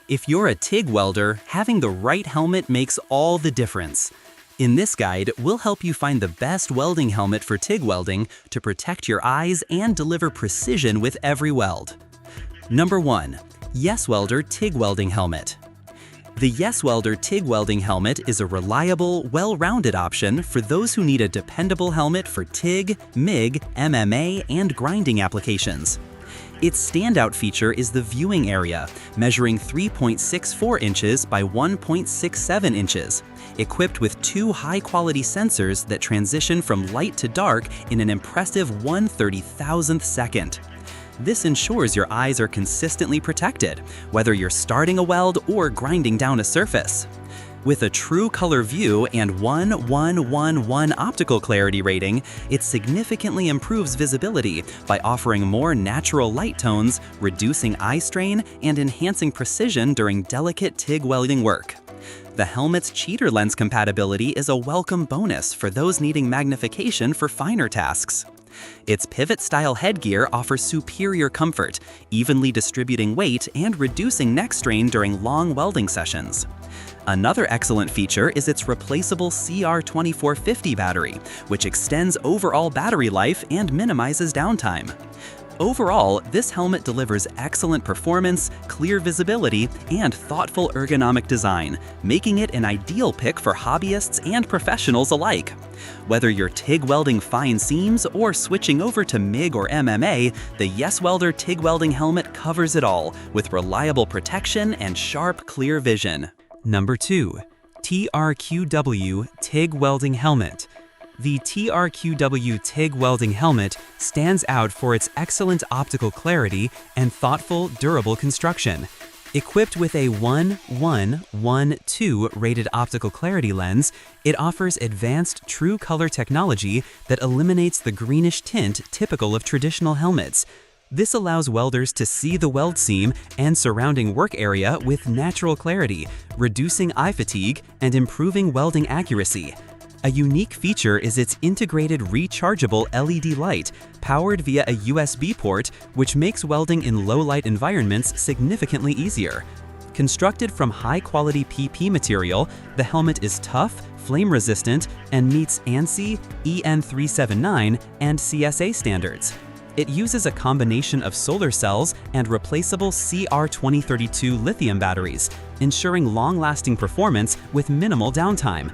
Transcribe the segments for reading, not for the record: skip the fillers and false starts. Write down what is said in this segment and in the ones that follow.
If you're a TIG welder, having the right helmet makes all the difference. In this guide, we'll help you find the best welding helmet for TIG welding to protect your eyes and deliver precision with every weld. Number 1. Yeswelder TIG Welding Helmet. The Yeswelder TIG Welding Helmet is a reliable, well-rounded option for those who need a dependable helmet for TIG, MIG, MMA, and grinding applications. Its standout feature is the viewing area, measuring 3.64 inches by 1.67 inches, equipped with 2 high-quality sensors that transition from light to dark in an impressive 1/30,000th second. This ensures your eyes are consistently protected, whether you're starting a weld or grinding down a surface. With a true color view and 1:1:1:1 optical clarity rating, it significantly improves visibility by offering more natural light tones, reducing eye strain, and enhancing precision during delicate TIG welding work. The helmet's cheater lens compatibility is a welcome bonus for those needing magnification for finer tasks. Its pivot-style headgear offers superior comfort, evenly distributing weight and reducing neck strain during long welding sessions. Another excellent feature is its replaceable CR2450 battery, which extends overall battery life and minimizes downtime. Overall, this helmet delivers excellent performance, clear visibility, and thoughtful ergonomic design, making it an ideal pick for hobbyists and professionals alike. Whether you're TIG welding fine seams or switching over to MIG or MMA, the Yeswelder TIG Welding Helmet covers it all, with reliable protection and sharp, clear vision. Number 2. Trqwh TIG Welding Helmet. The Trqwh TIG Welding Helmet stands out for its excellent optical clarity and thoughtful, durable construction. Equipped with a 1:1:1:2 rated optical clarity lens, it offers advanced true color technology that eliminates the greenish tint typical of traditional helmets. This allows welders to see the weld seam and surrounding work area with natural clarity, reducing eye fatigue and improving welding accuracy. A unique feature is its integrated rechargeable LED light, powered via a USB port, which makes welding in low-light environments significantly easier. Constructed from high-quality PP material, the helmet is tough, flame-resistant, and meets ANSI, EN379, and CSA standards. It uses a combination of solar cells and replaceable CR2032 lithium batteries, ensuring long-lasting performance with minimal downtime.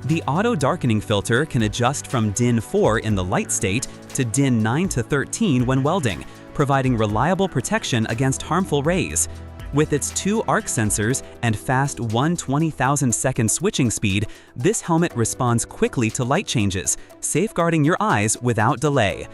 The auto darkening filter can adjust from DIN 4 in the light state to DIN 9 to 13 when welding, providing reliable protection against harmful rays. With its 2 arc sensors and fast 1/20,000th second switching speed, this helmet responds quickly to light changes, safeguarding your eyes without delay.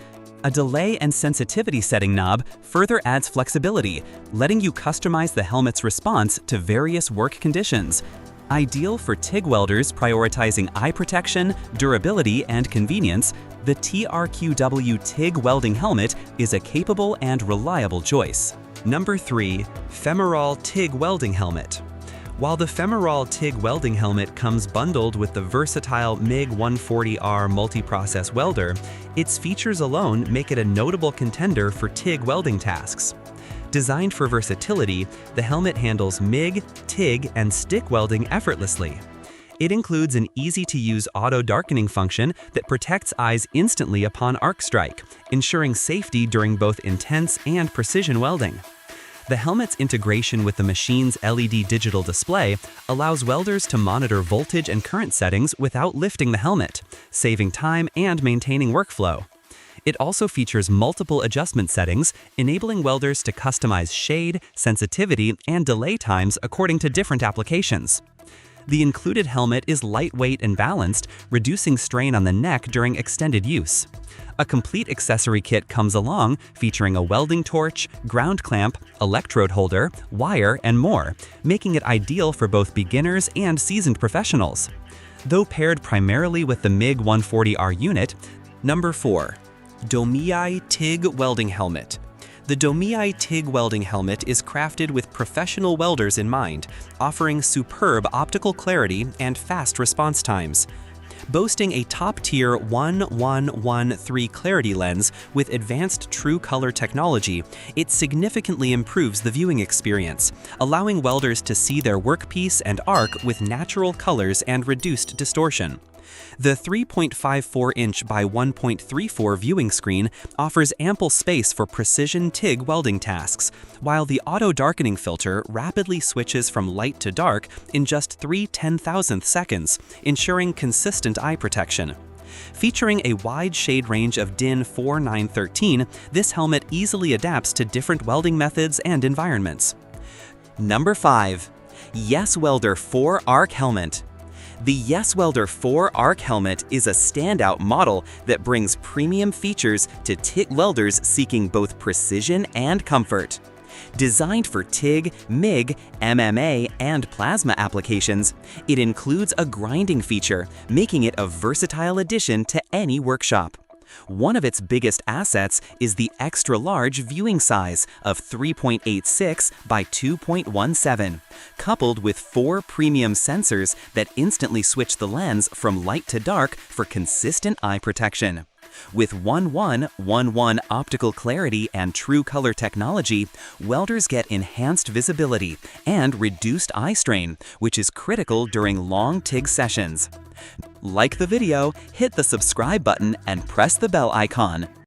A delay and sensitivity setting knob further adds flexibility, letting you customize the helmet's response to various work conditions. Ideal for TIG welders prioritizing eye protection, durability, and convenience, the Trqwh TIG Welding Helmet is a capable and reliable choice. Number 3. Femerol TIG Welding Helmet. While the Femerol TIG Welding Helmet comes bundled with the versatile MIG 140R multi-process welder, its features alone make it a notable contender for TIG welding tasks. Designed for versatility, the helmet handles MIG, TIG, and stick welding effortlessly. It includes an easy-to-use auto darkening function that protects eyes instantly upon arc strike, ensuring safety during both intense and precision welding. The helmet's integration with the machine's LED digital display allows welders to monitor voltage and current settings without lifting the helmet, saving time and maintaining workflow. It also features multiple adjustment settings, enabling welders to customize shade, sensitivity, and delay times according to different applications. The included helmet is lightweight and balanced, reducing strain on the neck during extended use. A complete accessory kit comes along, featuring a welding torch, ground clamp, electrode holder, wire, and more, making it ideal for both beginners and seasoned professionals. Though paired primarily with the MIG 140R unit. Number 4. Domhiai TIG Welding Helmet. The Domhiai TIG Welding Helmet is crafted with professional welders in mind, offering superb optical clarity and fast response times. Boasting a top-tier 1113 clarity lens with advanced Trqwh technology, it significantly improves the viewing experience, allowing welders to see their workpiece and arc with natural colors and reduced distortion. The 3.54-inch by 1.34 viewing screen offers ample space for precision TIG welding tasks, while the auto-darkening filter rapidly switches from light to dark in just 3/10,000th seconds, ensuring consistent eye protection. Featuring a wide shade range of DIN 4913, this helmet easily adapts to different welding methods and environments. Number 5. Yeswelder 4-Arc Helmet. The Yeswelder 4-Arc helmet is a standout model that brings premium features to TIG welders seeking both precision and comfort. Designed for TIG, MIG, MMA, and plasma applications, it includes a grinding feature, making it a versatile addition to any workshop. One of its biggest assets is the extra-large viewing size of 3.86 by 2.17, coupled with 4 premium sensors that instantly switch the lens from light to dark for consistent eye protection. With 1111 optical clarity and Trqwh technology, welders get enhanced visibility and reduced eye strain, which is critical during long TIG sessions. Like the video, hit the subscribe button and press the bell icon.